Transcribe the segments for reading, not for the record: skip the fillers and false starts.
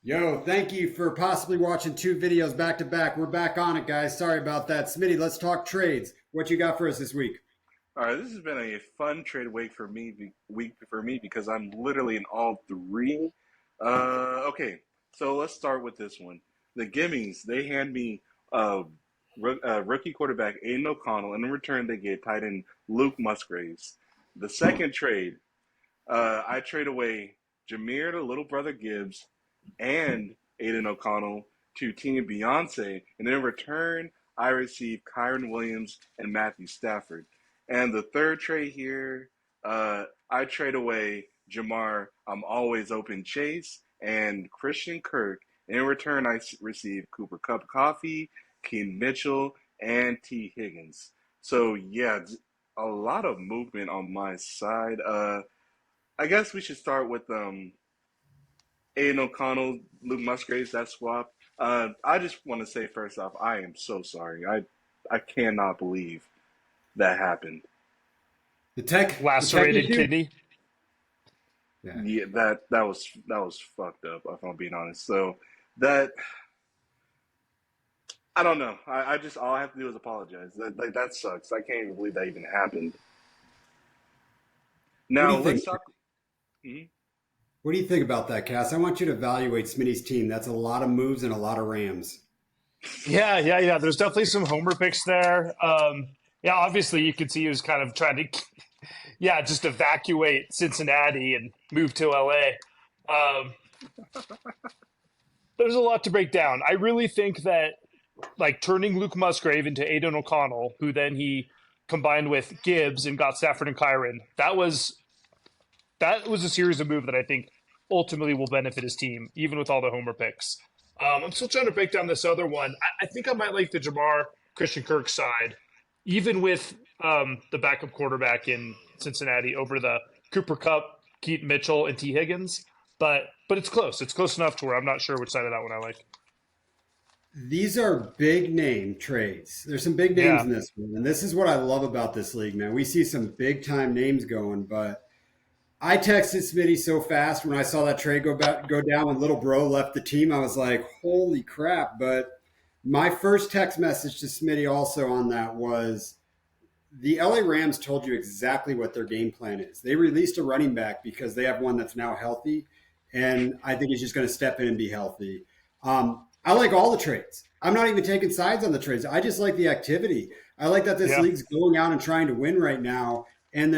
Yo, thank you for possibly watching two videos back to back. We're back on it, guys. Sorry about that. Smitty, let's talk trades. What you got for us this week? All right, this has been a fun trade week for me because I'm literally in all three. Okay, so let's start with this one. The Gimmies, they hand me rookie quarterback Aiden O'Connell, and in return they get tight end Luke Musgraves. The second trade, I trade away Jameer, the little brother Gibbs, and Aiden O'Connell to Team Beyonce, and in return, I receive Kyron Williams and Matthew Stafford. And the third trade here, I trade away Jamar, I'm always open Chase, and Christian Kirk. In return, I receive Cooper Cup Coffee, Keen Mitchell, and T. Higgins. So, yeah, a lot of movement on my side. I guess we should start with Aiden O'Connell, Luke Musgraves, that swap. I just want to say first off, I am so sorry. I cannot believe that happened. The tech Lacerated issue? kidney. Yeah. Yeah, that was fucked up. If I'm being honest. So that I don't know. I just all I have to do is apologize. That sucks. I can't even believe that even happened. What do Now you think? let's talk. Mhm. What do you think about that, Cass? I want you to evaluate Smitty's team. That's a lot of moves and a lot of Rams. Yeah. There's definitely some homer picks there. Yeah, obviously you could see he was kind of trying to, yeah, just evacuate Cincinnati and move to LA. There's a lot to break down. I really think that like turning Luke Musgrave into Aiden O'Connell, who then he combined with Gibbs and got Stafford and Kyron, that was a series of moves that I think ultimately will benefit his team, even with all the homer picks. I'm still trying to break down this other one. I think I might like the Jamar Christian Kirk side, even with the backup quarterback in Cincinnati over the Cooper Cup, Keaton Mitchell, and T. Higgins. But it's close. It's close enough to where I'm not sure which side of that one I like. These are big name trades. There's some big names Yeah. in this one. And this is what I love about this league, man. We see some big time names going, but I texted Smitty so fast when I saw that trade go down when little bro left the team. I was like, "Holy crap!" But my first text message to Smitty also on that was the LA Rams told you exactly what their game plan is. They released a running back because they have one that's now healthy, and I think he's just going to step in and be healthy. I like all the trades. I'm not even taking sides on the trades. I just like the activity. I like that this Yeah. league's going out and trying to win right now. And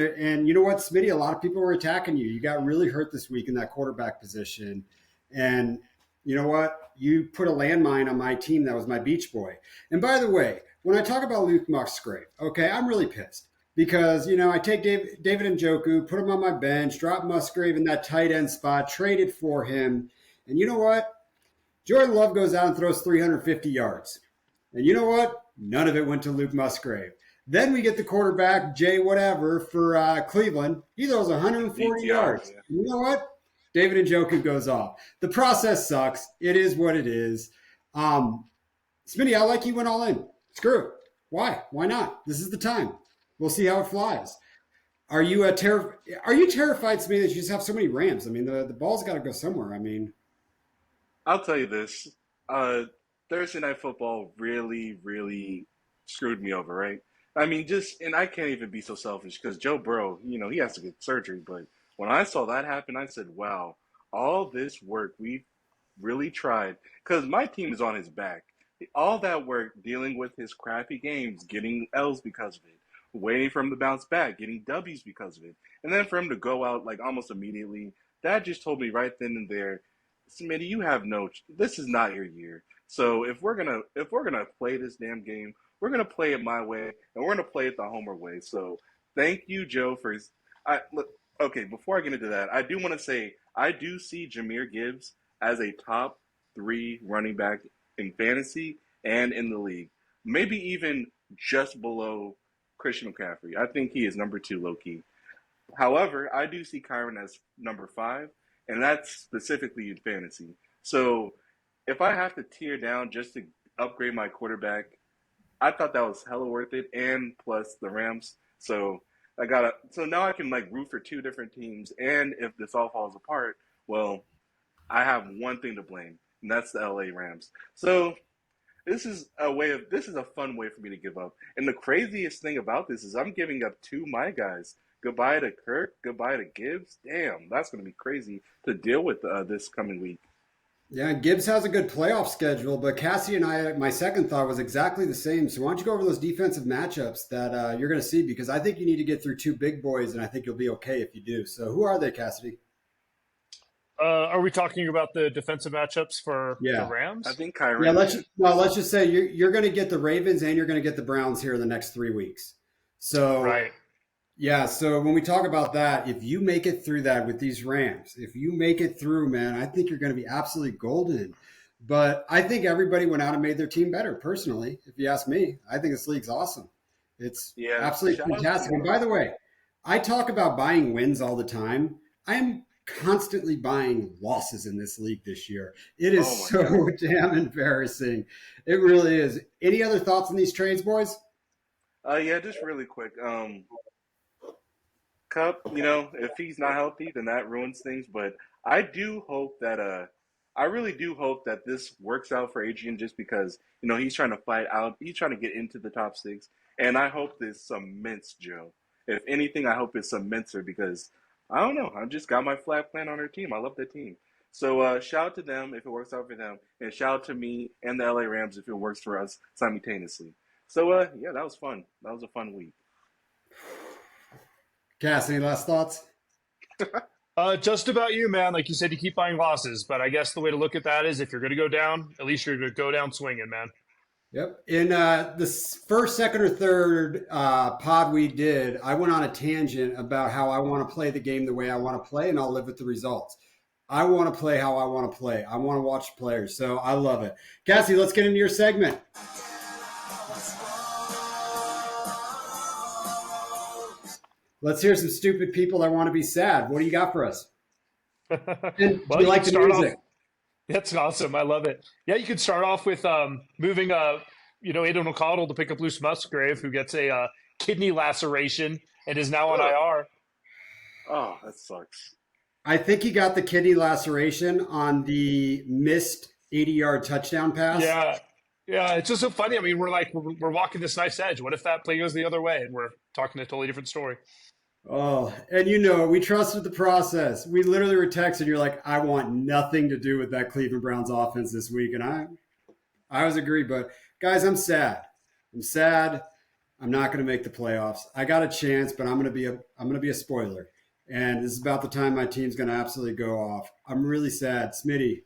you know what, Smitty? A lot of people were attacking you. You got really hurt this week in that quarterback position, and you know what? You put a landmine on my team that was my beach boy. And by the way, when I talk about Luke Musgrave, okay, I'm really pissed because I take David Njoku, put him on my bench, drop Musgrave in that tight end spot, traded for him, and you know what? Jordan Love goes out and throws 350 yards. And you know what? None of it went to Luke Musgrave. Then we get the quarterback, Jay whatever, for Cleveland. He throws 140 DTR. yards. And you know what? David Njoku goes off. The process sucks. It is what it is. Um, Smitty, I like you went all in. Screw it. Why? Why not? This is the time. We'll see how it flies. Are you terrified, Smitty, that you just have so many Rams? I mean, the ball's got to go somewhere. I mean, I'll tell you this. Uh, Thursday night football really, really screwed me over, right? I mean, and I can't even be so selfish because Joe Burrow, he has to get surgery. But when I saw that happen, I said, wow, all this work we really tried, because my team is on his back. All that work dealing with his crappy games, getting L's because of it, waiting for him to bounce back, getting W's because of it, and then for him to go out like almost immediately, that just told me right then and there, Smitty, you have no. This is not your year. So if we're gonna play this damn game, we're gonna play it my way, and we're gonna play it the Homer way. So thank you, Joe, for. I look okay. Before I get into that, I do want to say I do see Jameer Gibbs as a top three running back in fantasy and in the league. Maybe even just below Christian McCaffrey. I think he is number two, low key. However, I do see Kyron as number five, and that's specifically in fantasy. So if I have to tear down just to upgrade my quarterback, I thought that was hella worth it, and plus the Rams. So so now I can like root for two different teams, and if this all falls apart, well, I have one thing to blame, and that's the LA Rams. So this is a fun way for me to give up. And the craziest thing about this is I'm giving up two my guys. Goodbye to Kirk, goodbye to Gibbs. Damn, that's going to be crazy to deal with this coming week. Yeah, Gibbs has a good playoff schedule, but Cassie and I, my second thought was exactly the same. So why don't you go over those defensive matchups that you're going to see? Because I think you need to get through two big boys, and I think you'll be okay if you do. So who are they, Cassidy? Are we talking about the defensive matchups for the Yeah. I Rams? think Yeah, Kyron. let's just say you're going to get the Ravens and you're going to get the Browns here in the next 3 weeks. So Right. yeah, so when we talk about that, if you make it through that with these Rams, if you make it through, man, I think you're going to be absolutely golden. But I think everybody went out and made their team better. Personally, if you ask me, I think this league's awesome. It's Yeah, absolutely shout out fantastic. And to by the way, I talk about buying wins all the time. I'm constantly buying losses in this league this year. It is oh my so god. damn embarrassing. It really is. Any other thoughts on these trades, boys? Yeah, just really quick. Cup, if he's not healthy, then that ruins things. But I do hope that I really do hope that this works out for Adrian, just because he's trying to fight out, he's trying to get into the top six, and I hope this cements Joe. If anything, I hope it cements her because I don't know, I just got my flag plan on her team. I love that team. So shout out to them if it works out for them, and shout out to me and the LA Rams if it works for us simultaneously. So yeah, that was fun. That was a fun week. Cass, any last thoughts? Just about you, man. Like you said, you keep buying losses, but I guess the way to look at that is if you're going to go down, at least you're going to go down swinging, man. Yep. In the first, second, or third pod we did, I went on a tangent about how I want to play the game the way I want to play, and I'll live with the results. I want to play how I want to play. I want to watch players, so I love it. Cassie, let's get into your segment. Let's hear some stupid people that want to be sad. What do you got for us? And do Well, you you like could the start off. music? That's awesome. I love it. Yeah, you could start off with moving Aiden O'Connell to pick up Luce Musgrave, who gets a kidney laceration and is now on Ugh. IR. Oh, that sucks. I think he got the kidney laceration on the missed 80-yard touchdown pass. Yeah, yeah. It's just so funny. I mean, we're walking this nice edge. What if that play goes the other way and we're talking a totally different story? Oh, and we trusted the process. We literally were texting. You're like, I want nothing to do with that Cleveland Browns offense this week, and I was agreed. But guys, I'm sad. I'm sad. I'm not going to make the playoffs. I got a chance, but I'm going to be a spoiler. And this is about the time my team's going to absolutely go off. I'm really sad, Smitty.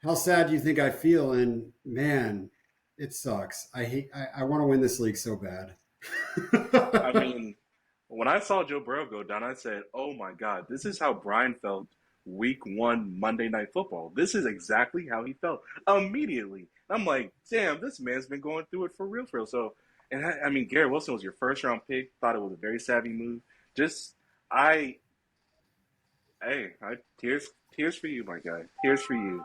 How sad do you think I feel? And man, it sucks. I want to win this league so bad. I mean, when I saw Joe Burrow go down, I said, "Oh my God, this is how Brian felt Week 1 Monday Night Football. This is exactly how he felt immediately." I'm like, "Damn, this man's been going through it for real, for real." So, and I mean, Garrett Wilson was your first round pick. Thought it was a very savvy move. Just, I, tears for you, my guy. Tears for you.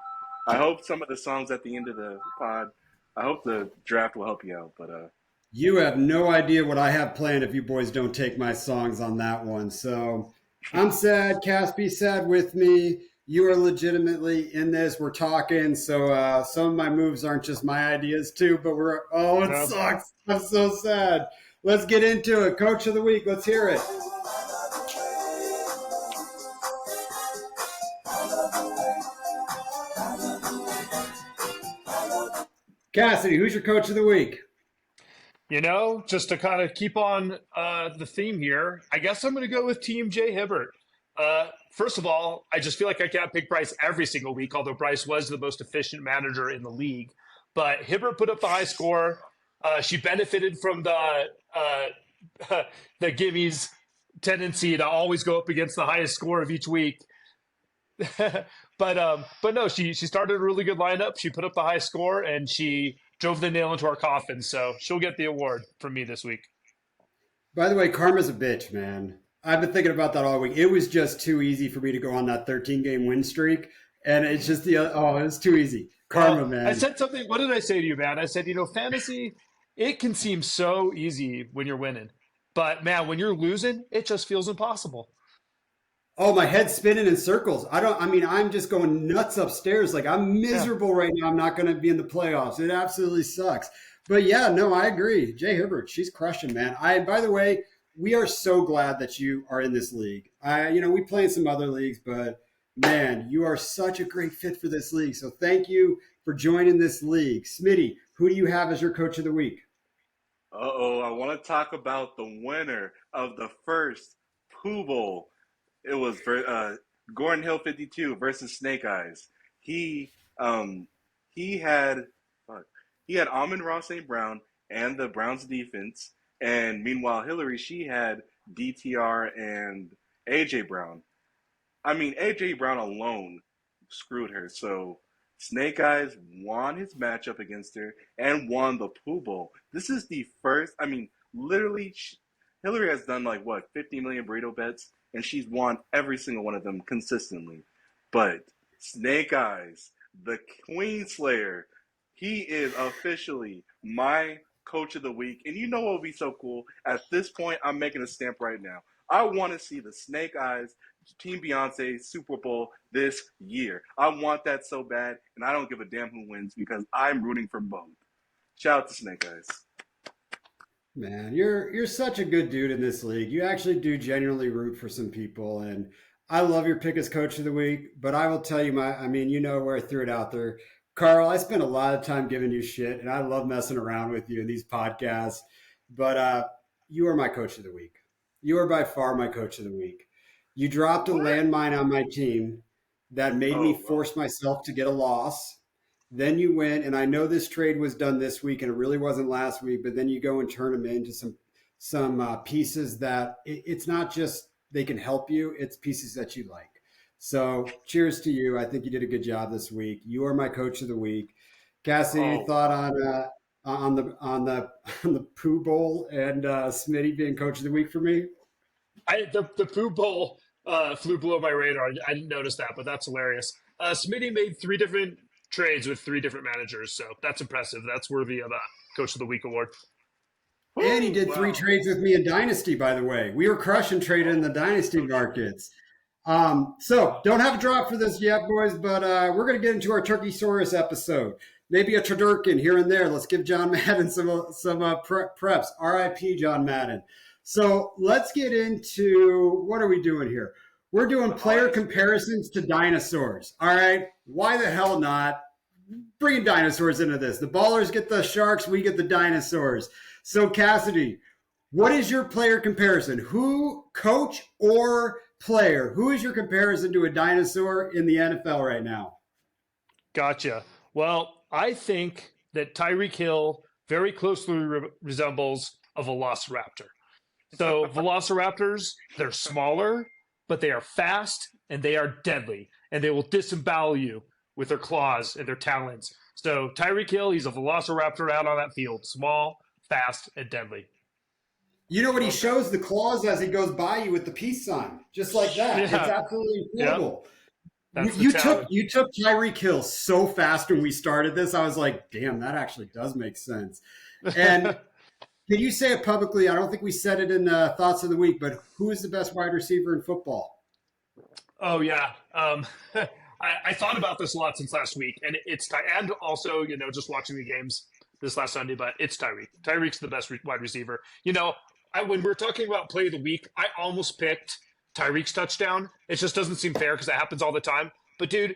I hope some of the songs at the end of the pod. I hope the draft will help you out, but You have no idea what I have planned if you boys don't take my songs on that one. So I'm sad. Cass, be sad with me. You are legitimately in this. We're talking. So some of my moves aren't just my ideas too, but it No. sucks. I'm so sad. Let's get into it. Coach of the week. Let's hear it. Cassidy, who's your coach of the week? Just to kind of keep on the theme here, I guess I'm going to go with Team Jay Hibbert. First of all, I just feel like I can't pick Bryce every single week, although Bryce was the most efficient manager in the league. But Hibbert put up the high score. She benefited from the Gimme's tendency to always go up against the highest score of each week. But no, she started a really good lineup. She put up the high score and she drove the nail into our coffin. So she'll get the award from me this week. By the way, karma's a bitch, man. I've been thinking about that all week. It was just too easy for me to go on that 13-game win streak. And it's just it was too easy. Karma, man. I said something. What did I say to you, man? I said, fantasy, it can seem so easy when you're winning. But man, when you're losing, it just feels impossible. Oh, my head's spinning in circles. I mean, I'm just going nuts upstairs. Like, I'm Yeah. miserable right now. I'm not going to be in the playoffs. It absolutely sucks. But yeah, no, I agree. Jay Hibbert, she's crushing, man. By the way, we are so glad that you are in this league. We play in some other leagues, but man, you are such a great fit for this league. So thank you for joining this league. Smitty, who do you have as your coach of the week? Uh-oh, I want to talk about the winner of the first Pooh Bowl. It was Gordon Hill 52 versus Snake Eyes. He um he had fuck, he had Amon-Ra St. Brown and the Browns defense, and meanwhile Hillary, she had DTR and AJ Brown. I mean, AJ Brown alone screwed her. So Snake Eyes won his matchup against her and won the Pooh Bowl. This is the first. I mean, literally, Hillary has done like what 50 million burrito bets, and she's won every single one of them consistently. But Snake Eyes, the Queen Slayer, he is officially my coach of the week. And you know what would be so cool? At this point, I'm making a stamp right now. I want to see the Snake Eyes Team Beyonce Super Bowl this year. I want that so bad, and I don't give a damn who wins because I'm rooting for both. Shout out to Snake Eyes. Man, you're such a good dude in this league. You actually do genuinely root for some people, and I love your pick as coach of the week. But I will tell you, I mean, you know where I threw it out there, Carl. I spent a lot of time giving you shit, and I love messing around with you in these podcasts. But you are my coach of the week. You are by far my coach of the week. You dropped a What? landmine on my team that made me Oh, bro. force myself to get a loss. Then you went, and I know this trade was done this week, and it really wasn't last week. But then you go and turn them into some pieces that it's not just they can help you; it's pieces that you like. So, cheers to you. I think you did a good job this week. You are my coach of the week. Cassidy, any Oh, thought wow. on the Pooh Bowl and Smitty being coach of the week for me? The Pooh Bowl flew below my radar. I didn't notice that, but that's hilarious. Smitty made three different trades with three different managers, so that's impressive. That's worthy of a Coach of the Week award. And he Woo, did three wow. trades with me in Dynasty, by the way. We were crushing trading in the Oh, Dynasty so true. markets. So don't have a drop for this yet, boys, but we're going to get into our Turkey Saurus episode. Maybe a Turducken here and there. Let's give John Madden some preps. RIP John Madden. So let's get into what are we doing here? We're doing The player honest man. comparisons to dinosaurs. All right. Why the hell not? Bringing dinosaurs into this. The ballers get the sharks, we get the dinosaurs. So, Cassidy, what is your player comparison? Who, coach or player, who is your comparison to a dinosaur in the NFL right now? Gotcha. Well, I think that Tyreek Hill very closely resembles a velociraptor. So, velociraptors, they're smaller, but they are fast and they are deadly, and they will disembowel you with their claws and their talons. So, Tyreek Hill, he's a velociraptor out on that field, small, fast, and deadly. You know what? He Love that. shows the claws as he goes by you with the peace sign, just like that. It's Yeah, absolutely yeah, incredible. You, that's the you took talent. you took Tyreek Hill so fast when we started this. I was like, damn, that actually does make sense. And can you say it publicly? I don't think we said it in thoughts of the week, but who is the best wide receiver in football? Oh yeah. I thought about this a lot since last week, and and also just watching the games this last Sunday, but it's Tyreek. Tyreek's the best wide receiver. When we're talking about play of the week, I almost picked Tyreek's touchdown. It just doesn't seem fair because that happens all the time. But dude,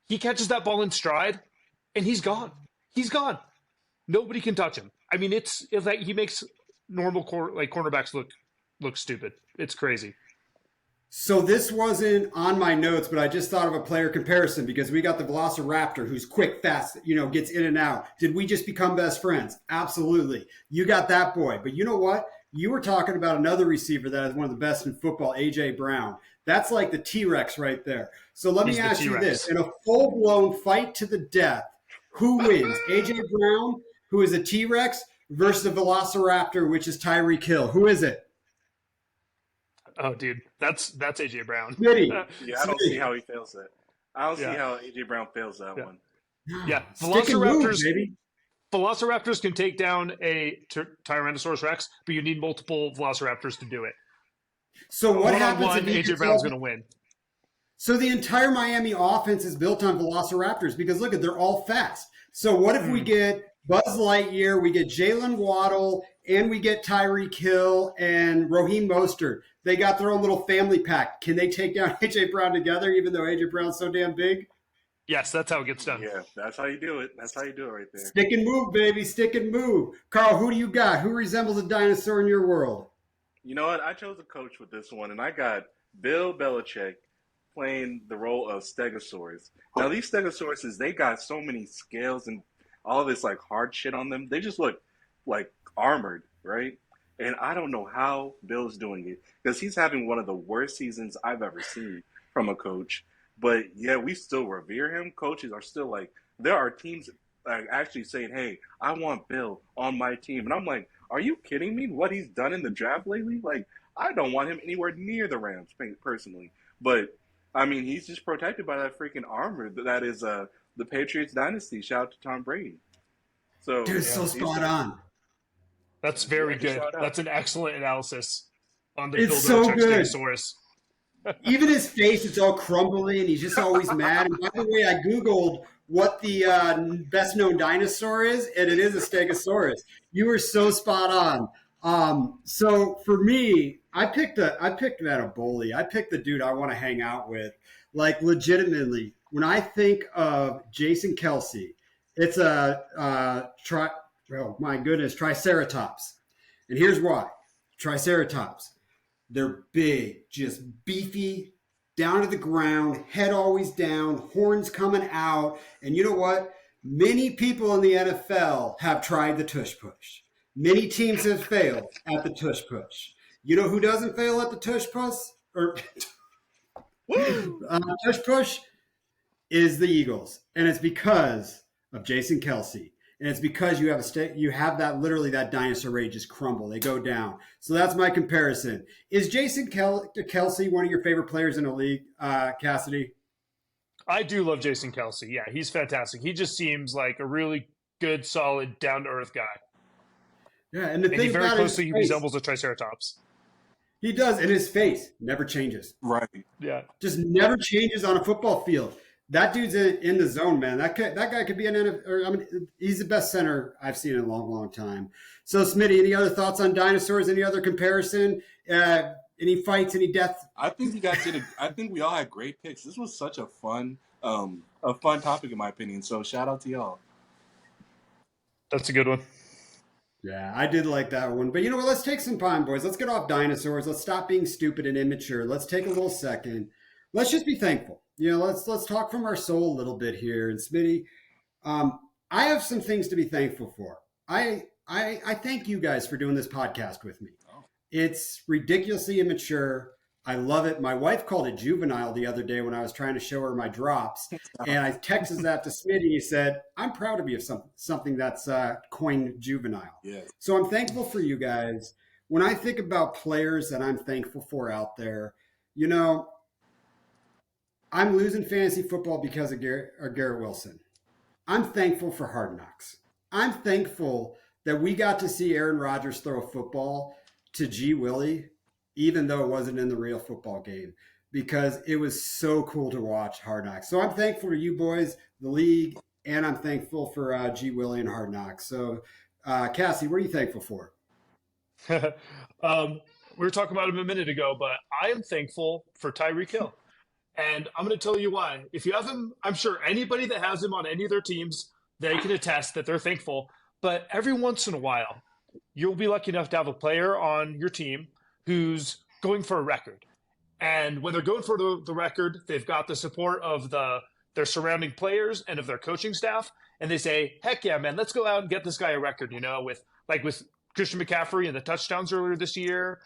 he catches that ball in stride, and he's gone. He's gone. Nobody can touch him. I mean, it's like he makes normal cornerbacks look stupid. It's crazy. So this wasn't on my notes, but I just thought of a player comparison because we got the Velociraptor who's quick, fast, gets in and out. Did we just become best friends? Absolutely. You got that boy. But you know what? You were talking about another receiver that is one of the best in football, AJ Brown. That's like the T-Rex right there. So let me He's the ask T you this. Rex. In a full-blown fight to the death, who wins? AJ Brown, who is a T-Rex, versus the Velociraptor, which is Tyreek Hill. Who is it? Oh, dude, that's AJ Brown. Smitty. Yeah, I don't see Smitty. how he fails that. I don't see Yeah, how AJ Brown fails that yeah, one. yeah. Stick and move, Velociraptors baby. Velociraptors can take down a Tyrannosaurus Rex, but you need multiple Velociraptors to do it. So what One on happens if one, he AJ gets Brown's all going to win. So the entire Miami offense is built on velociraptors because look at they're all fast. So what if we get Buzz Lightyear, we get Jalen Waddle, and we get Tyreek Hill and Raheem Mostert? They got their own little family pack. Can they take down AJ Brown together, even though AJ Brown's so damn big? Yes, that's how it gets done. Yeah, that's how you do it. That's how you do it right there. Stick and move, baby. Stick and move. Carl, who do you got? Who resembles a dinosaur in your world? You know what? I chose a coach with this one, and I got Bill Belichick playing the role of Stegosaurus. Now, these Stegosauruses, they got so many scales and all this like hard shit on them. They just look like armored, right? And I don't know how Bill's doing it because he's having one of the worst seasons I've ever seen from a coach. But yeah, we still revere him. Coaches are still like, there are teams like actually saying, "Hey, I want Bill on my team," and I'm like, "Are you kidding me? What he's done in the draft lately? Like, I don't want him anywhere near the Rams personally." But I mean, he's just protected by that freaking armor that is the Patriots dynasty. Shout out to Tom Brady. So Dude, so spot on. That's very Yeah, good. That's an excellent analysis on the It's Bill so Belichick good. Stegosaurus. Even his face, it's all crumbly, and he's just always mad. And by the way, I Googled what the best known dinosaur is, and it is a Stegosaurus. You were so spot on. So for me, I picked that a bully. I picked the dude I want to hang out with. Like legitimately, when I think of Jason Kelsey, it's oh my goodness, Triceratops. And here's why. Triceratops. They're big, just beefy, down to the ground, head always down, horns coming out. And you know what? Many people in the NFL have tried the tush push. Many teams have failed at the tush push. You know who doesn't fail at the tush push? Or tush push is the Eagles, and it's because of Jason Kelsey. And it's because you have that literally that dinosaur rage just crumble. They go down. So that's my comparison. Is Jason Kelsey one of your favorite players in the league, Cassidy? I do love Jason Kelsey. Yeah, he's fantastic. He just seems like a really good, solid, down to earth guy. Yeah, and the And thing he very about closely his face, resembles a Triceratops. he does, and his face never changes. right. Yeah. Just never changes on a football field. That dude's in the zone, man. That guy could be an NFL. Or, I mean, he's the best center I've seen in a long, long time. So, Smitty, any other thoughts on dinosaurs? Any other comparison? Any fights? Any death? I think you guys did. I think we all had great picks. This was such a fun topic in my opinion. So shout out to y'all. That's a good one. Yeah, I did like that one. But you know what? Let's take some time, boys. Let's get off dinosaurs. Let's stop being stupid and immature. Let's take a little second. Let's just be thankful. You know, let's talk from our soul a little bit here. And Smitty, I have some things to be thankful for. I thank you guys for doing this podcast with me. Oh. It's ridiculously immature. I love it. My wife called it juvenile the other day when I was trying to show her my drops. And I texted that to Smitty. He said, I'm proud of you of something that's coined juvenile. Yes. So I'm thankful for you guys. When I think about players that I'm thankful for out there, you know, I'm losing fantasy football because of Garrett Wilson. I'm thankful for Hard Knocks. I'm thankful that we got to see Aaron Rodgers throw a football to G. Willie, even though it wasn't in the real football game, because it was so cool to watch Hard Knocks. So I'm thankful for you boys, the league, and I'm thankful for G. Willie and Hard Knocks. So, Cassie, what are you thankful for? We were talking about him a minute ago, but I am thankful for Tyreek Hill. And I'm going to tell you why. If you have him, I'm sure anybody that has him on any of their teams, they can attest that they're thankful. But every once in a while, you'll be lucky enough to have a player on your team who's going for a record. And when they're going for the record, they've got the support of their surrounding players and of their coaching staff. And they say, heck yeah, man, let's go out and get this guy a record, you know, with Christian McCaffrey and the touchdowns earlier this year.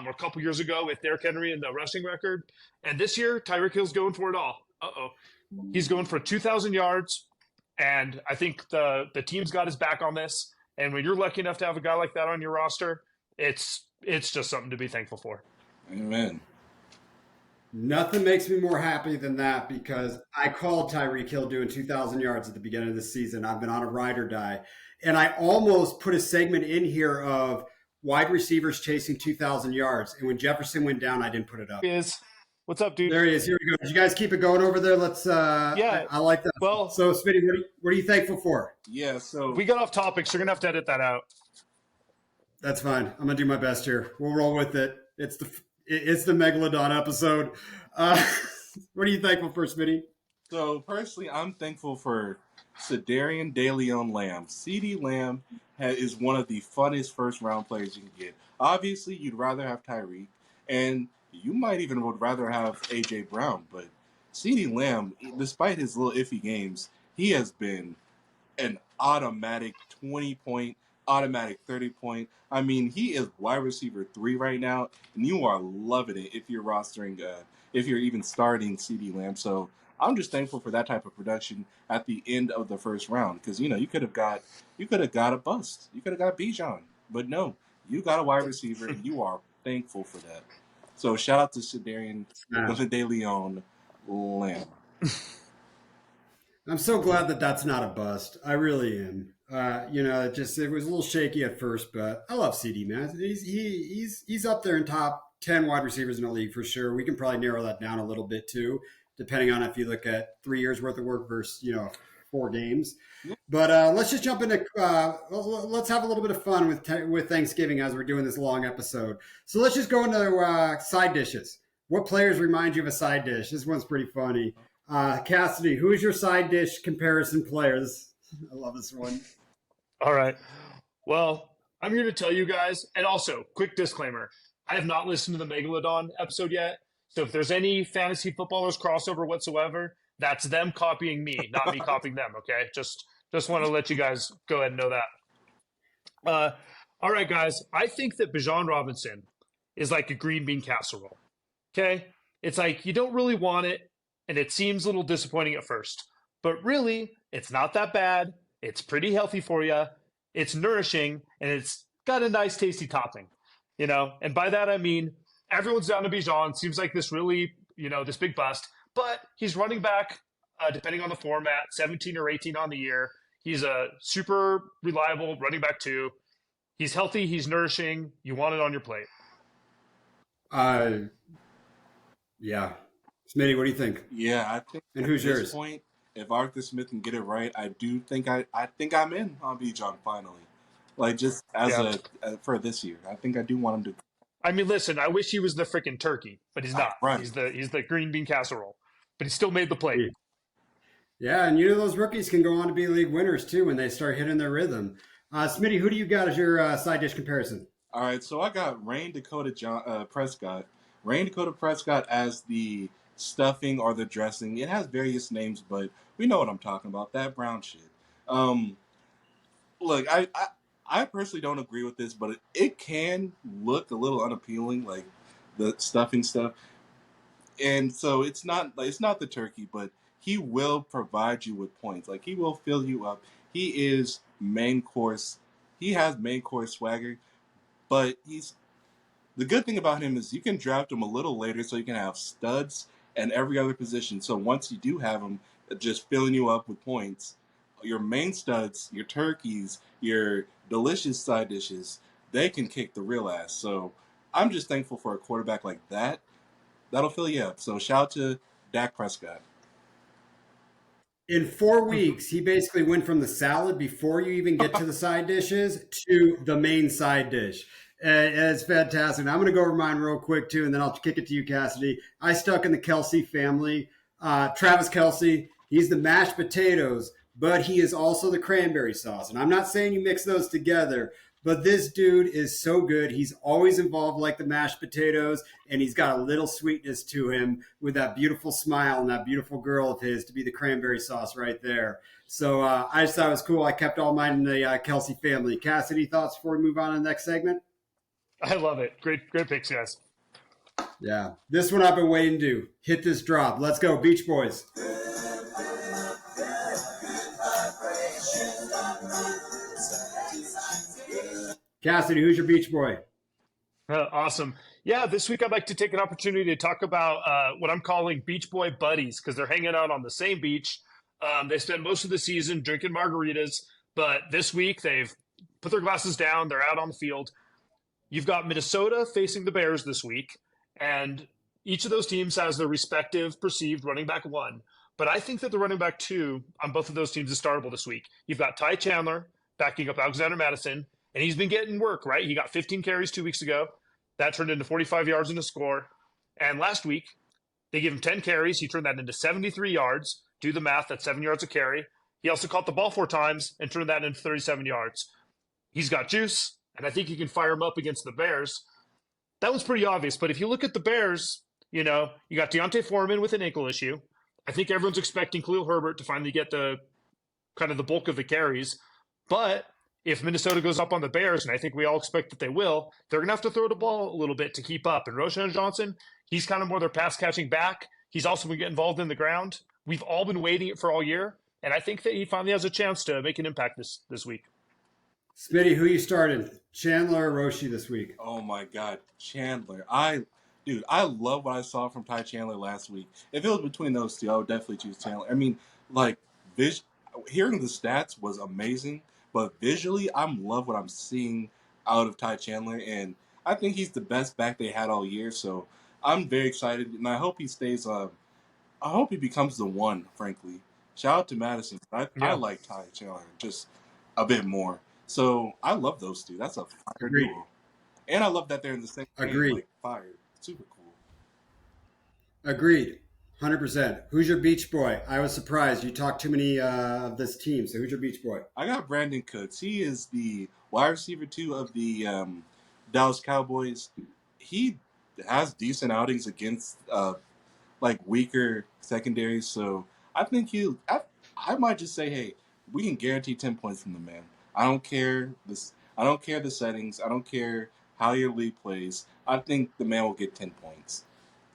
Or a couple years ago with Derrick Henry and the rushing record. And this year, Tyreek Hill's going for it all. He's going for 2,000 yards. And I think the team's got his back on this. And when you're lucky enough to have a guy like that on your roster, it's just something to be thankful for. Amen. Nothing makes me more happy than that because I called Tyreek Hill doing 2,000 yards at the beginning of the season. I've been on a ride or die. And I almost put a segment in here of wide receivers chasing 2,000 yards. And when Jefferson went down, I didn't put it up. What's up, dude? There he is. Here we go. Did you guys keep it going over there? Let's. Yeah. I like that. Well, So, Smitty, what are you thankful for? Yeah, so we got off topic, so you're gonna have to edit that out. That's fine. I'm gonna do my best here. We'll roll with it. It's the Megalodon episode. Uh, what are you thankful for, Smitty? So personally, I'm thankful for Cedarian De Leon Lamb. CD Lamb is one of the funnest first round players you can get. Obviously, you'd rather have Tyreek, and you might even would rather have AJ Brown. But CD Lamb, despite his little iffy games, he has been an automatic 20-point, automatic 30-point. I mean, he is wide receiver 3 right now, and you are loving it if you're rostering, if you're even starting CD Lamb. So I'm just thankful for that type of production at the end of the first round because you could have got a bust, you could have got Bijan, but no, you got a wide receiver, and you are thankful for that. So shout out to Cedarian De Leon Lamb. I'm so glad that that's not a bust. I really am. It was a little shaky at first, but I love CD, man. He's up there in top 10 wide receivers in the league for sure. We can probably narrow that down a little bit too, depending on if you look at 3 years worth of work versus 4 games. But let's just jump into. Let's have a little bit of fun with Thanksgiving as we're doing this long episode. So let's just go into side dishes. What players remind you of a side dish? This one's pretty funny. Cassidy, who is your side dish comparison player? I love this one. All right. Well, I'm here to tell you guys, and also, quick disclaimer, I have not listened to the Megalodon episode yet, so if there's any fantasy footballers crossover whatsoever, that's them copying me, not me copying them, okay? Just want to let you guys go ahead and know that. All right, guys, I think that Bijan Robinson is like a green bean casserole, okay? It's like you don't really want it, and it seems a little disappointing at first. But really, it's not that bad. It's pretty healthy for you. It's nourishing, and it's got a nice, tasty topping. And by that I mean everyone's down to Bijan. Seems like this really, this big bust. But he's running back, depending on the format, 17 or 18 on the year. He's a super reliable running back too. He's healthy. He's nourishing. You want it on your plate. Yeah. Smitty, what do you think? Yeah, I think and at who's this yours? point, if Arthur Smith can get it right, I do think I think I'm in on Bijan finally. Like just as for this year, I think I do want him to. I mean, listen, I wish he was the freaking turkey, but he's not. Right. He's the green bean casserole, but he still made the plate. Yeah, and those rookies can go on to be league winners too when they start hitting their rhythm. Smitty, who do you got as your side dish comparison? All right, so I got Rain Dakota Prescott. Rain Dakota Prescott as the stuffing or the dressing. It has various names, but we know what I'm talking about. That brown shit. Look, I personally don't agree with this, but it can look a little unappealing, like the stuffing stuff. And so it's not the turkey, but he will provide you with points. Like he will fill you up. He is main course. He has main course swagger, but the good thing about him is you can draft him a little later, so you can have studs and every other position. So once you do have him, just filling you up with points, your main studs, your turkeys, your delicious side dishes, they can kick the real ass. So I'm just thankful for a quarterback like that. That'll fill you up. So shout out to Dak Prescott. In 4 weeks, he basically went from the salad before you even get to the side dishes to the main side dish. And it's fantastic. I'm going to go over mine real quick, too, and then I'll kick it to you, Cassidy. I stuck in the Kelsey family. Travis Kelsey, he's the mashed potatoes, but he is also the cranberry sauce. And I'm not saying you mix those together, but this dude is so good. He's always involved like the mashed potatoes, and he's got a little sweetness to him with that beautiful smile and that beautiful girl of his to be the cranberry sauce right there. So I just thought it was cool. I kept all mine in the Kelsey family. Cassidy, thoughts before we move on to the next segment? I love it. Great picks, guys. Yeah. This one I've been waiting to. Hit this drop. Let's go, Beach Boys. Cassidy, who's your beach boy? Awesome. Yeah, this week I'd like to take an opportunity to talk about what I'm calling Beach Boy buddies because they're hanging out on the same beach. They spend most of the season drinking margaritas, but this week they've put their glasses down. They're out on the field. You've got Minnesota facing the Bears this week, and each of those teams has their respective perceived running back one. But I think that the running back two on both of those teams is startable this week. You've got Ty Chandler backing up Alexander Madison, and he's been getting work, right? He got 15 carries 2 weeks ago. That turned into 45 yards and a score. And last week, they gave him 10 carries. He turned that into 73 yards. Do the math, that's 7 yards a carry. He also caught the ball 4 times and turned that into 37 yards. He's got juice, and I think he can fire him up against the Bears. That was pretty obvious. But if you look at the Bears, you got Deontay Foreman with an ankle issue. I think everyone's expecting Khalil Herbert to finally get the kind of the bulk of the carries. But if Minnesota goes up on the Bears, and I think we all expect that they will, they're going to have to throw the ball a little bit to keep up. And Roshan Johnson, he's kind of more their pass-catching back. He's also going to get involved in the ground. We've all been waiting for all year, and I think that he finally has a chance to make an impact this week. Smitty, who you started? Chandler or Roshi this week? Oh my God, Chandler! I love what I saw from Ty Chandler last week. If it was between those two, I would definitely choose Chandler. I mean, like, hearing the stats was amazing, but visually, love what I'm seeing out of Ty Chandler, and I think he's the best back they had all year. So I'm very excited, and I hope he stays. I hope he becomes the one. Frankly, shout out to Madison. I like Ty Chandler just a bit more. So I love those two. That's a fire duo. And I love that they're in the same game, like fire. Super cool. Agreed. 100%. Who's your beach boy? I was surprised. You talked too many of this team. So who's your beach boy? I got Brandon Cooks. He is the wide receiver 2 of the Dallas Cowboys. He has decent outings against weaker secondaries. So I think I might just say, hey, we can guarantee 10 points from the man. I don't care I don't care the settings. I don't care how your league plays. I think the man will get 10 points.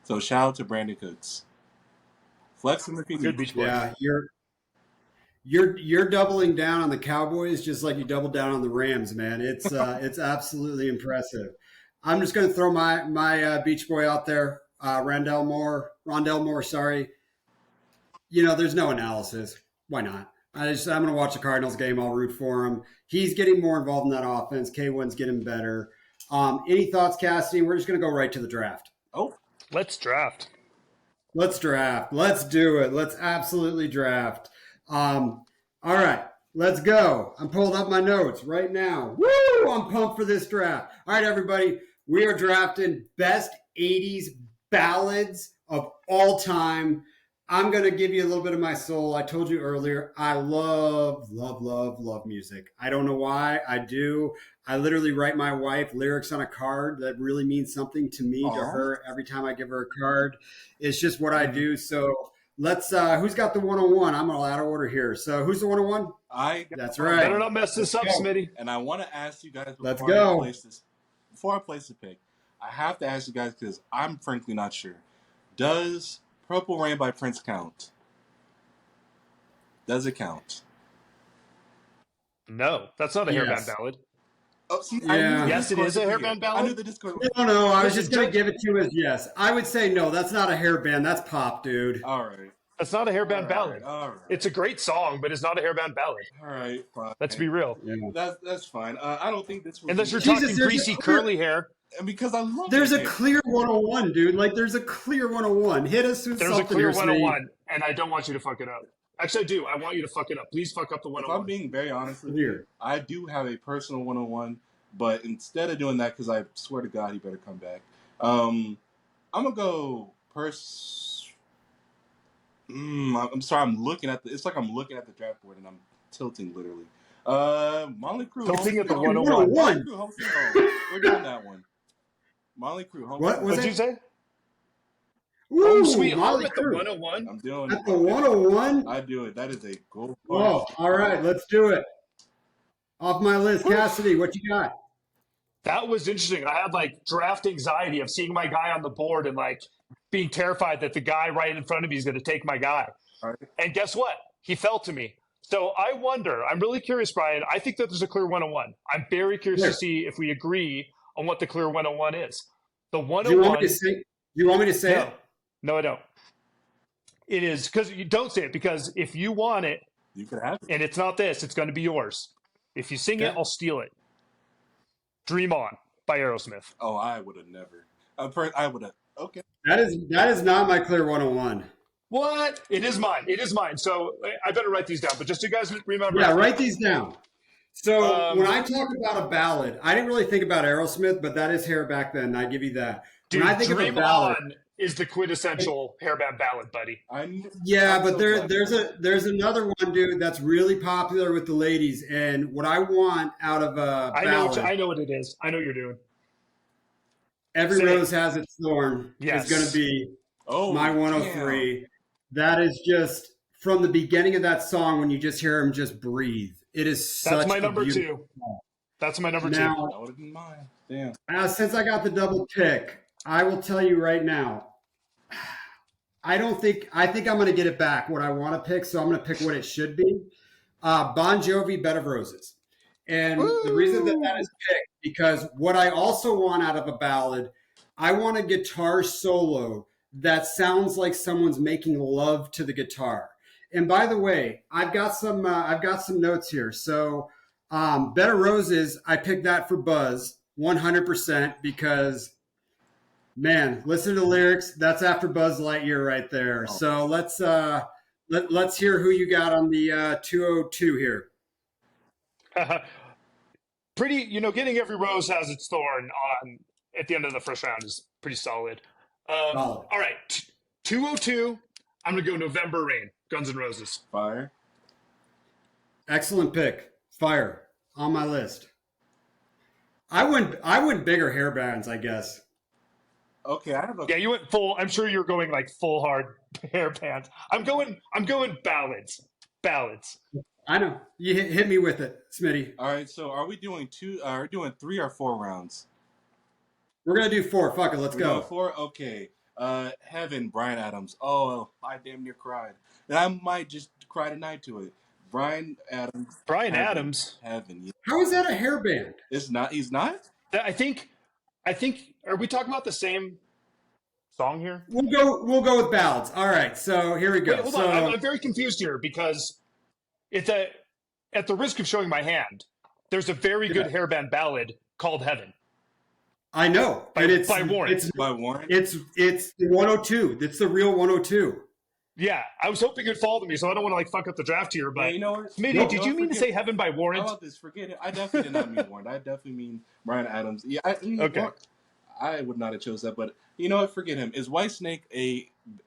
So shout out to Brandon Cooks. Flex him if he Good beach boy. Yeah, you're doubling down on the Cowboys just like you doubled down on the Rams, man. It's absolutely impressive. I'm just going to throw my beach boy out there, Rondell Moore. Sorry. There's no analysis. Why not? I'm going to watch the Cardinals game. I'll root for him. He's getting more involved in that offense. K1's getting better. Any thoughts, Cassidy? We're just going to go right to the draft. Oh, let's draft. Let's draft. Let's do it. Let's absolutely draft. All right, let's go. I'm pulling up my notes right now. Woo! I'm pumped for this draft. All right, everybody. We are drafting best 80s ballads of all time. I'm going to give you a little bit of my soul. I told you earlier, I love, love, love, love music. I don't know why. I do. I literally write my wife lyrics on a card that really means something to me, to her, every time I give her a card. It's just what I do. So let's, who's got the 101? I'm all out of order here. So who's the 101? That's right. Better not mess this up, Smitty. And I want to ask you guys before I place the pick, I have to ask you guys because I'm frankly not sure. Does Purple Rain by Prince count? Does it count? No, that's not a hairband ballad. Oh, see, yeah. Yes, it is a hairband ballad. I knew the Discord. No, I was just going to give it to you as yes. I would say no, that's not a hairband. That's pop, dude. All right. That's not a hairband ballad. All right. It's a great song, but it's not a hairband ballad. All right, fine. Let's be real. Yeah. That's fine. I don't think this was... Unless you're talking greasy, curly hair. And because I love There's a clear 101, dude. Like, there's a clear 101. Hit us with There's something. a clear 101, and I don't want you to fuck it up. Actually, I do. I want you to fuck it up. Please fuck up the 101. If I'm being very honest with you, I do have a personal 101, but instead of doing that, because I swear to God, he better come back, I'm going to go I'm sorry, I'm looking at it's like I'm looking at the draft board, and I'm tilting, literally. Molly Crew. Tilting at the 101. Molly Crew, home sweet home. We're doing that one. Molly Crew, home What was What'd you say? Ooh, Home sweet home Molly at the Crew. 101? I'm doing At the 101? I do it. That is a goal. Oh, all right. Let's do it. Off my list. Cassidy, what you got? That was interesting. I had like draft anxiety of seeing my guy on the board and like being terrified that the guy right in front of me is going to take my guy. Right. And guess what? He fell to me. So I wonder, I'm really curious, Brian. I think that there's a clear 101. I'm very curious to see if we agree on what the clear 101 is. The 101. Do you want me to say it? No, I don't. It is because you don't say it because if you want it, you could have it. And it's not this, it's going to be yours. If you sing it, I'll steal it. Dream On by Aerosmith. Oh, I would have never. I would have. Okay. That is not my clear 101. What? It is mine. It is mine. So I better write these down. But just so you guys remember, Yeah, write these down. So when um, I talk about a ballad, I didn't really think about Aerosmith, but that is hair back then. I give you that. When I dude, think of a Dream ballad, On is the quintessential hairband ballad, buddy. yeah, I'm but so glad. there's another one, dude, that's really popular with the ladies. And what I want out of a ballad, I know what it is. I know what you're doing. Every Say Rose it. Has Its Thorn, is going to Yes. be my Oh, damn. 103. That is just from the beginning of that song when you just hear him just breathe. It is That's such my a number beautiful two. song. That's my number two. Now, That would have been mine. Damn. since I got the double pick, I will tell you right now, I think I'm going to get it back what I want to pick, so I'm going to pick what it should be. Bon Jovi, Bed of Roses. And the reason that that Woo! is picked, because what I also want out of a ballad, I want a guitar solo that sounds like someone's making love to the guitar. And by the way, I've got some notes here. So, Bed of Roses, I picked that for Buzz 100% because man, listen to the lyrics. That's after Buzz Lightyear right there. Oh. So let's hear who you got on the 202 here. Pretty, getting every rose has its thorn on at the end of the first round is pretty solid. Solid. All right, 202. I'm gonna go November Rain, Guns N' Roses. Fire. Excellent pick. Fire on my list. I went bigger hair bands, I guess. Okay, I don't know. Yeah, you went full. I'm sure you're going like full hard hair bands. I'm going ballads. Ballads. I know. You hit me with it, Smitty. All right, so are we doing are we doing 3 or 4 rounds? We're gonna do 4. Fuck it, let's We're doing go. 4? Okay. Heaven, Brian Adams. Oh, I damn near cried. And I might just cry tonight to it. Brian Adams. Brian Heaven. Adams. Heaven. Yeah. How is that a hair band? It's not. He's not. I think. Are we talking about the same song here? We'll go with ballads. All right, so here we go. Wait, hold so, on. I'm very confused here because at the risk of showing my hand, there's a very good hairband ballad called Heaven. I know. By Warren. It's By Warren. It's the 102. It's the real 102. Yeah, I was hoping you'd follow me, so I don't want to like fuck up the draft here. But Yeah, you know what? Smitty, No, did you mean to say Heaven by Warren? How about this? Forget it. I definitely did not mean Warren. I definitely mean Brian Adams. Yeah. Okay. I would not have chose that, but you know what? Forget him. Is Whitesnake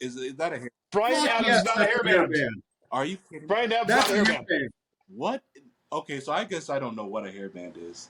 is that a hair? Brian Fuck Adams yes, is not a that's hairband. Are you kidding? Brian Adams That's is not a a hair hairband. band. What? Okay, so I guess I don't know what a hairband is.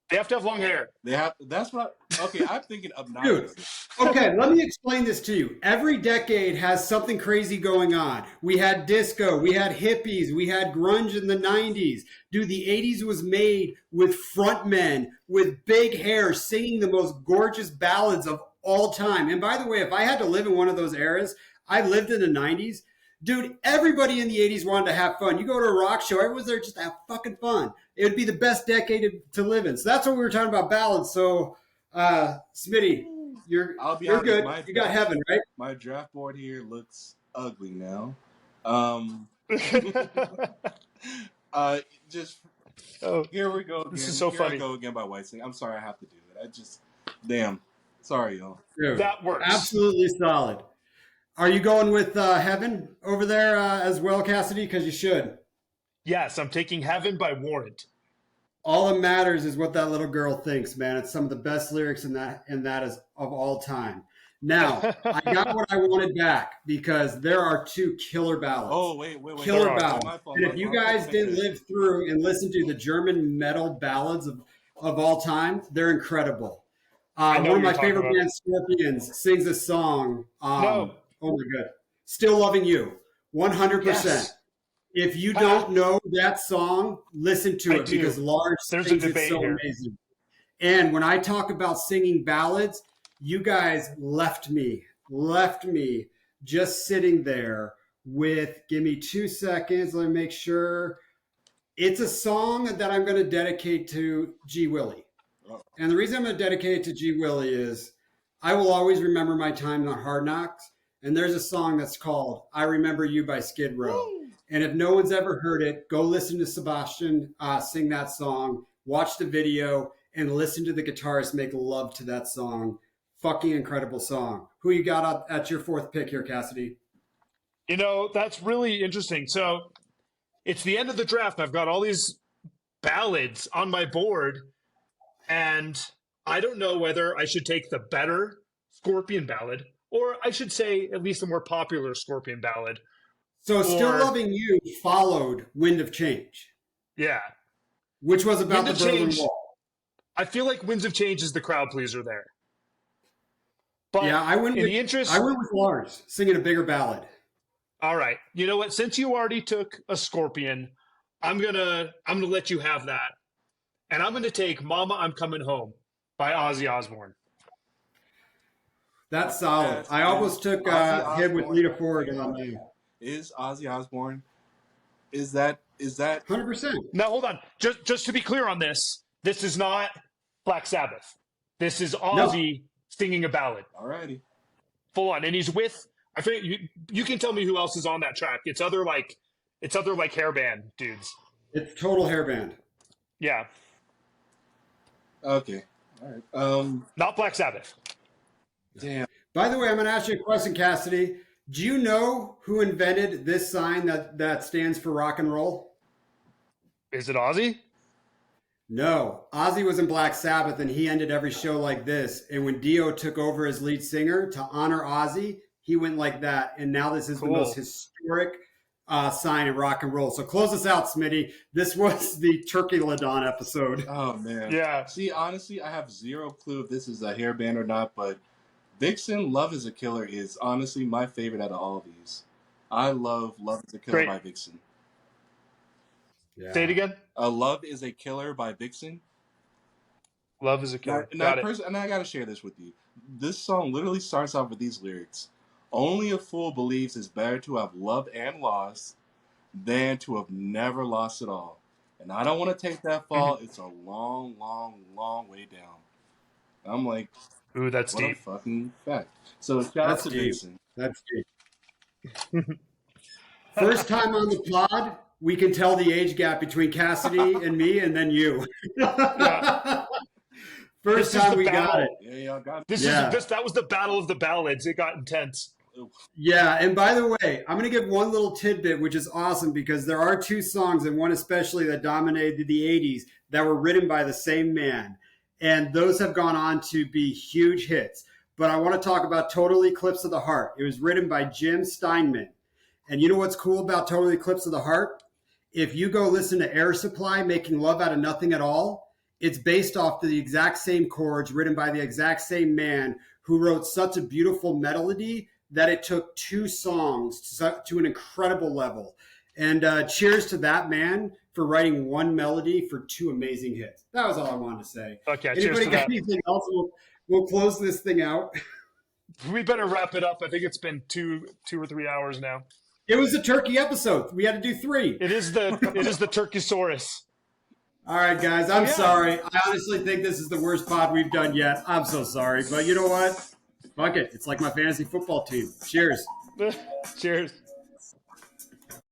They have to have long hair. They have. That's what. Okay, I'm thinking obnoxious. Okay, let me explain this to you. Every decade has something crazy going on. We had disco, we had hippies, we had grunge in the 90s. Dude, the 80s was made with frontmen with big hair singing the most gorgeous ballads of all time. And by the way, if I had to live in one of those eras, I lived in the 90s. Dude, everybody in the 80s wanted to have fun. You go to a rock show, everyone's there just to have fucking fun. It would be the best decade to live in. So that's what we were talking about ballads. So, Smitty, you're good. You got Heaven, right? My draft board here looks ugly now. Just Oh, here we go again. this is so here funny. I go again by Whitesnake. I'm sorry I have to do it. Damn. Sorry, y'all. Dude, That works. absolutely solid. Are you going with Heaven over there as well, Cassidy? Because you should. Yes, I'm taking Heaven by Warren. All that matters is what that little girl thinks, man. It's some of the best lyrics in that is of all time. Now, I got what I wanted back because there are 2 killer ballads. Oh, wait. Killer There are. ballads. My fault, And my if you fault. guys didn't live through and listen to the German metal ballads of all time, they're incredible. I know One of what my you're talking favorite about. bands, Scorpions, sings a song. No. Oh my god. Still Loving You. 100%. Yes. If you don't know that song, listen to I it do. because Lars There's a sings it debate so here. amazing. And when I talk about singing ballads, you guys left me just sitting there with, give me 2 seconds, let me make sure. It's a song that I'm going to dedicate to G. Willie. And the reason I'm going to dedicate it to G. Willie is I will always remember my time on Hard Knocks. And there's a song that's called I Remember You by Skid Row. And if no one's ever heard it, go listen to Sebastian sing that song, watch the video, and listen to the guitarist make love to that song fucking incredible song. Who you got at your fourth pick here, Cassidy? That's really interesting. So it's the end of the draft. I've got all these ballads on my board, and I don't know whether I should take the better Scorpion ballad, or I should say at least a more popular Scorpion ballad. So Still Loving You followed Wind of Change. Yeah. Which was about the Berlin Change, Wall. I feel like Winds of Change is the crowd pleaser there. But yeah, I went with Lars singing a bigger ballad. All right. You know what? Since you already took a Scorpion, I'm gonna let you have that. And I'm gonna take Mama I'm Coming Home by Ozzy Osbourne. That's solid. I almost took him with Lita Ford on me. Is Ozzy Osbourne? Is that 100%? Now hold on. Just to be clear on this is not Black Sabbath. This is Ozzy singing a ballad. Alrighty. Full on. And he's with, I think you can tell me who else is on that track. It's other hairband dudes. It's total hairband. Yeah. Okay. All right. Not Black Sabbath. Damn. By the way, I'm going to ask you a question, Cassidy. Do you know who invented this sign that stands for rock and roll? Is it Ozzy? No. Ozzy was in Black Sabbath, and he ended every show like this. And when Dio took over as lead singer to honor Ozzy, he went like that. And now this is the most historic sign in rock and roll. So close us out, Smitty. This was the Turkey Ladon episode. Oh, man. Yeah. See, honestly, I have zero clue if this is a hairband or not, but Vixen, Love is a Killer is honestly my favorite out of all of these. I love Love is a Killer by Vixen. Yeah. Say it again. Love is a Killer by Vixen. Love is a Killer. And I got to share this with you. This song literally starts off with these lyrics. Only a fool believes it's better to have loved and lost than to have never lost at all. And I don't want to take that fall. It's a long, long, long way down. I'm like, ooh, that's what deep. A fucking fact. So shout out to Vixen. That's deep. First time on the pod, we can tell the age gap between Cassidy and me, and then you. Yeah. First time we got it. Yeah, y'all got it. That was the battle of the ballads. It got intense. Yeah, and by the way, I'm going to give one little tidbit, which is awesome because there are two songs, and one especially that dominated the 80s, that were written by the same man. And those have gone on to be huge hits. But I want to talk about Total Eclipse of the Heart. It was written by Jim Steinman. And you know what's cool about Total Eclipse of the Heart? If you go listen to Air Supply, Making Love Out of Nothing at All, it's based off the exact same chords written by the exact same man who wrote such a beautiful melody that it took two songs to an incredible level. And cheers to that man for writing one melody for two amazing hits. That was all I wanted to say. Okay, Anybody cheers to got that. anything else? We'll close this thing out. We better wrap it up. I think it's been two or 3 hours now. It was a turkey episode. We had to do 3. It is the Turkosaurus. All right, guys. I'm sorry. I honestly think this is the worst pod we've done yet. I'm so sorry. But you know what? Fuck it. It's like my fantasy football team. Cheers. Cheers.